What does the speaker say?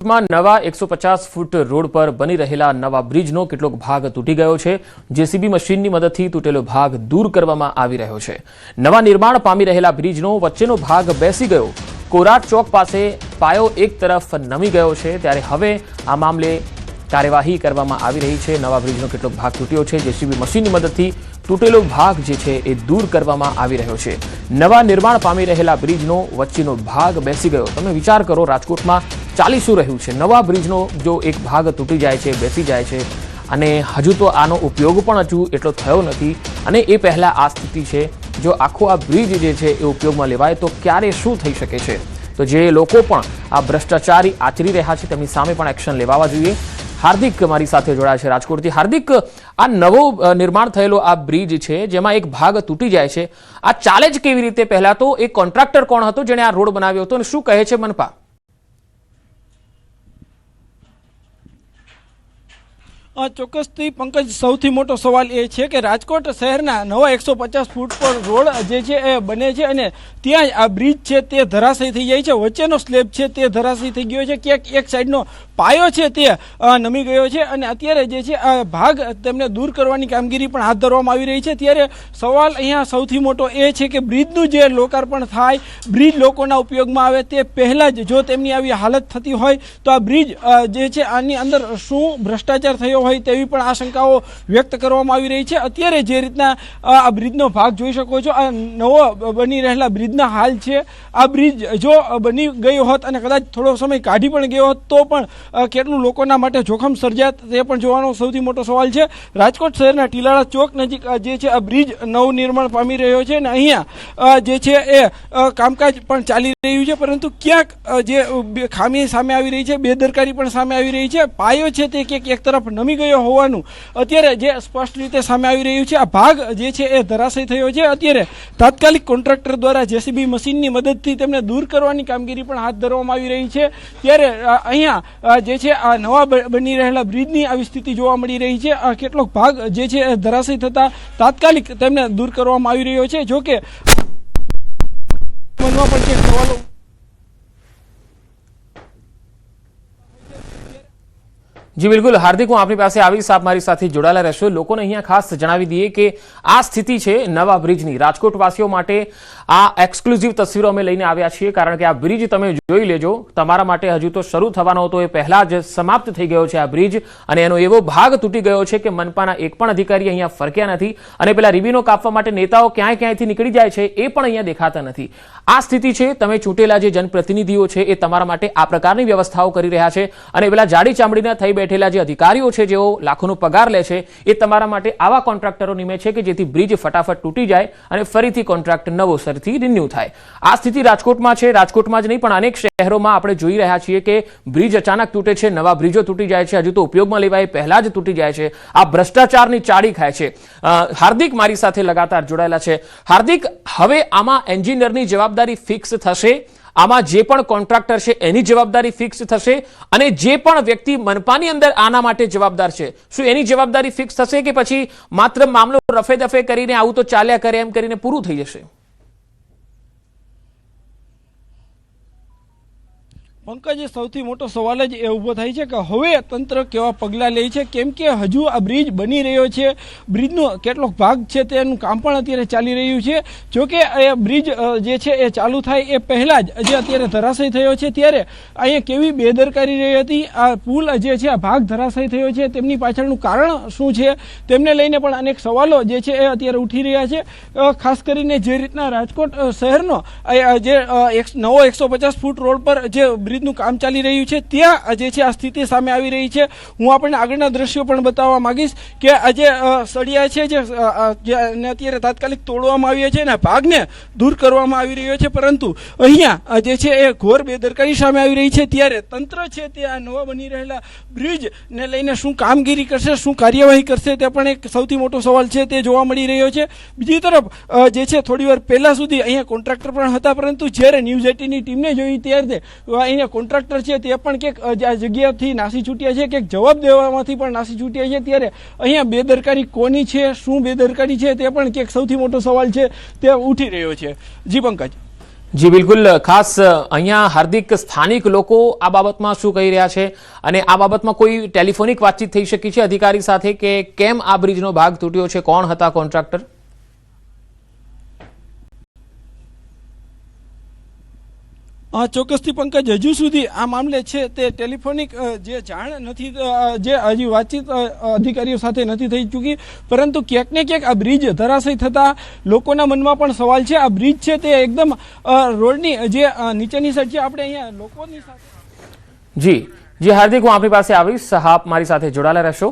માં નવા 150 foot road પર બની રહેલા નવા બ્રિજનો કેટલોક ભાગ તૂટી ગયો છે। જેસીબી મશીનની મદદથી તૂટેલો ભાગ દૂર કરવામાં આવી રહ્યો છે। નવા નિર્માણ પામી રહેલા બ્રિજનો વચ્ચેનો ભાગ બેસી ગયો। કોરાટ ચોક પાસે પાયો એક તરફ નમી ગયો છે, ત્યારે હવે આ મામલે કાર્યવાહી કરવામાં આવી રહી છે। નવા બ્રિજનો કેટલોક ભાગ તૂટ્યો છે। જેસીબી મશીનની મદદથી તૂટેલો ભાગ જે છે એ દૂર કરવામાં આવી રહ્યો છે। નવા નિર્માણ પામી રહેલા બ્રિજનો વચ્ચેનો ભાગ બેસી ગયો। તમે વિચાર કરો, રાજકોટમાં ચાલી શું રહ્યું છે। નવા બ્રિજનો જો એક ભાગ તૂટી જાય છે, બેસી જાય છે, અને હજુ તો આનો ઉપયોગ પણ હજુ એટલો થયો નથી, અને એ પહેલા આ સ્થિતિ છે। જો આખો આ બ્રિજ જે છે એ ઉપયોગમાં લેવાય તો ક્યારે શું થઈ શકે છે। તો જે લોકો પણ આ ભ્રષ્ટાચારી આચરી રહ્યા છે તેમની સામે પણ એક્શન લેવાવા જોઈએ। હાર્દિક મારી સાથે જોડાયા છે રાજકોટથી। હાર્દિક, આ નવો નિર્માણ થયેલો આ બ્રિજ છે જેમાં એક ભાગ તૂટી જાય છે, આ ચાલે જ કેવી રીતે? પહેલા તો એક કોન્ટ્રાક્ટર કોણ હતો જેણે આ રોડ બનાવ્યો હતો, અને શું કહે છે મનપા? ચોક્કસથી પંકજ, સૌથી મોટો સવાલ એ છે કે રાજકોટ શહેરના નવા 150 ફૂટ પર રોડ જે છે એ બને છે, અને ત્યાં જ આ બ્રિજ છે તે ધરાશયી થઈ જાય છે। વચ્ચેનો સ્લેબ છે તે ધરાશયી થઈ ગયો છે, ક્યાંક એક સાઈડનો પાયો છે તે નમી ગયો છે, અને અત્યારે જે છે આ ભાગ તેમને દૂર કરવાની કામગીરી પણ હાથ ધરવામાં આવી રહી છે। ત્યારે સવાલ અહીંયા સૌથી મોટો એ છે કે બ્રિજનું જે લોકાર્પણ થાય, બ્રિજ લોકોના ઉપયોગમાં આવે તે પહેલાં જ જો તેમની આવી હાલત થતી હોય તો આ બ્રિજ જે છે આની અંદર શું ભ્રષ્ટાચાર થયો હોય તેવી પણ આશંકાઓ વ્યક્ત કરવામાં આવી રહી છે। અત્યારે જે રીતના આ બ્રિજનો ભાગ જોઈ શકો છો, આ નવો બની રહેલા બ્રિજના હાલ છે। આ બ્રિજ જો બની ગયો હોત અને કદાચ થોડો સમય કાઢી પણ ગયો હોત તો પણ કેટલું લોકોના માટે જોખમ સર્જાત તે પણ જોવાનો સૌથી મોટો સવાલ છે। રાજકોટ શહેરના ટીલાળા ચોક નજીક જે છે આ બ્રિજ નવનિર્માણ પામી રહ્યો છે, અને અહીંયા જે છે એ કામકાજ પણ ચાલી રહ્યું છે, પરંતુ ક્યાંક જે ખામી સામે આવી રહી છે, બેદરકારી પણ સામે આવી રહી છે। પાયો છે તે ક્યાંક એક તરફ નમી ગયો હોવાનું અત્યારે જે સ્પષ્ટ રીતે સામે આવી રહ્યું છે। આ ભાગ જે છે એ ધરાશયી થયો છે। અત્યારે તાત્કાલિક કોન્ટ્રાક્ટર દ્વારા જેસીબી મશીનની મદદથી તેમને દૂર કરવાની કામગીરી પણ હાથ ધરવામાં આવી રહી છે। ત્યારે અહીંયા જે છે આ નવા બની રહેલા બ્રિજની આવી સ્થિતિ જોવા મળી રહી છે। આ કેટલોક ભાગ જે છે ધરાશયી થતા તાત્કાલિક તેમને દૂર કરવામાં આવી રહ્યો છે। જોકે મનમાં પણ છે સવાલો। જી બિલકુલ હાર્દિક, હું આપની પાસે આવીશ, આપ મારી સાથે જોડાયેલા રહેશો। લોકોને અહીંયા ખાસ જણાવી દઈએ કે આ સ્થિતિ છે નવા બ્રિજની। રાજકોટવાસીઓ માટે આ એક્સક્લુઝિવ તસવીરો અમે લઈને આવ્યા છીએ, કારણ કે આ બ્રિજ તમે જોઈ લેજો, તમારા માટે હજુ તો શરૂ થવાનો હતો એ પહેલા જ સમાપ્ત થઈ ગયો છે આ બ્રિજ, અને એનો એવો ભાગ તૂટી ગયો છે કે મનપાના એક પણ અધિકારી અહીંયા ફરક્યા નથી, અને પેલા રિબીનો કાપવા માટે નેતાઓ ક્યાંયથી નીકળી જાય છે એ પણ અહીંયા દેખાતા નથી। આ સ્થિતિ છે। તમે ચૂંટેલા જે જનપ્રતિનિધિઓ છે એ તમારા માટે આ પ્રકારની વ્યવસ્થાઓ કરી રહ્યા છે, અને પેલા જાડી ચામડીના થઈ બેઠેલા જે અધિકારીઓ છે જેઓ લાખોનો પગાર લે છે એ તમારા માટે આવા કોન્ટ્રાક્ટરો નિમે છે કે જેથી બ્રિજ ફટાફટ તૂટી જાય અને ફરીથી કોન્ટ્રાક્ટ નવોસરથી રિન્યુ થાય। આ સ્થિતિ રાજકોટમાં છે। રાજકોટમાં જ નહીં પણ અનેક શહેરોમાં આપણે જોઈ રહ્યા છીએ કે બ્રિજ અચાનક તૂટે છે, નવા બ્રિજો તૂટી જાય છે, હજુ તો ઉપયોગમાં લેવાય પહેલા જ તૂટી જાય છે। આ ભ્રષ્ટાચારની ચાડી ખાય છે। હાર્દિક મારી સાથે લગાતાર જોડાયેલા છે। હાર્દિક, હવે આમાં એન્જિનિયરની જવાબદારી ફિક્સ થશે? આમાં જે પણ કોન્ટ્રાક્ટર છે એની જવાબદારી ફિક્સ થશે, અને જે પણ વ્યક્તિ મનપાની અંદર આના માટે જવાબદાર છે શું એની જવાબદારી ફિક્સ થશે, કે પછી માત્ર મામલો રફે દફે કરીને આવું તો ચાલ્યા કરે એમ કરીને પૂરું થઈ જશે? પંકજ, સૌથી મોટો સવાલ જ એ ઊભો થાય છે કે હવે તંત્ર કેવા પગલાં લે છે, કેમ કે હજુ આ બ્રિજ બની રહ્યો છે, બ્રિજનો કેટલોક ભાગ છે તેનું કામ પણ અત્યારે ચાલી રહ્યું છે। જોકે એ બ્રિજ જે છે એ ચાલુ થાય એ પહેલાં જ જે અત્યારે ધરાશયી થયો છે, ત્યારે અહીંયા કેવી બેદરકારી રહી હતી, આ પુલ જે છે આ ભાગ ધરાશયી થયો છે, તેમની પાછળનું કારણ શું છે તેમને લઈને પણ અનેક સવાલો જે છે એ અત્યારે ઉઠી રહ્યા છે। ખાસ કરીને જે રીતના રાજકોટ શહેરનો જે નવો 150 ફૂટ રોડ પર જે બ્રિજનું કામ ચાલી રહ્યું છે ત્યાં જે છે આ સ્થિતિ સામે આવી રહી છે। હું આપણને આગળના દ્રશ્યો પણ બતાવવા માંગીશ કે આ જે સળિયા છે જે અત્યારે તાત્કાલિક તોડવામાં આવ્યા છે અને ભાગને દૂર કરવામાં આવી રહ્યો છે, પરંતુ અહીંયા જે છે એ ઘોર બેદરકારી સામે આવી રહી છે। ત્યારે તંત્ર છે તે આ નવા બની રહેલા બ્રિજને લઈને શું કામગીરી કરશે, શું કાર્યવાહી કરશે, તે પણ એક સૌથી મોટો સવાલ છે તે જોવા મળી રહ્યો છે। બીજી તરફ જે છે થોડી વાર પહેલા સુધી અહીંયા કોન્ટ્રાક્ટર પણ હતા, પરંતુ જ્યારે ન્યૂઝ 18ની ટીમને જોઈ ત્યારે અહીંયા કોન્ટ્રાક્ટર છે તે પણ ક્યાંક આ જગ્યાથી નાસી છૂટ્યા છે, ક્યાંક જવાબ દેવામાંથી પણ નાસી છૂટ્યા છે। ત્યારે અહીંયા બેદરકારી કોની છે, શું બેદરકારી છે તે પણ ક્યાંક સૌથી મોટો સવાલ છે તે ઉઠી રહ્યો છે। જી પંકજ। જી બિલકુલ, ખાસ અહીંયા હાર્દિક સ્થાનિક લોકો આ બાબતમાં શું કહી રહ્યા છે અને આ બાબતમાં કોઈ ટેલિફોનિક વાતચીત થઈ શકી છે અધિકારી સાથે કે કેમ આ બ્રિજનો ભાગ તૂટ્યો છે, કોણ હતા કોન્ટ્રાક્ટર? ચોક્કસથી પંકજ, હજુ સુધી આ મામલે છે તે ટેલિફોનિક જે જાણ નથી, જે હજી વાતચીત અધિકારીઓ સાથે નથી થઈ ચૂકી, પરંતુ ક્યાંક ને ક્યાંક આ બ્રિજ ધરાશયી થતા લોકોના મનમાં પણ સવાલ છે. આ બ્રિજ છે તે એકદમ રોડની જે નીચેની સાઈડ છે. આપણે અહીંયા લોકોની સાથે જી હાર્દિક, હું આપની પાસે આવીશ, આપ મારી સાથે જોડાયેલા રહેશો.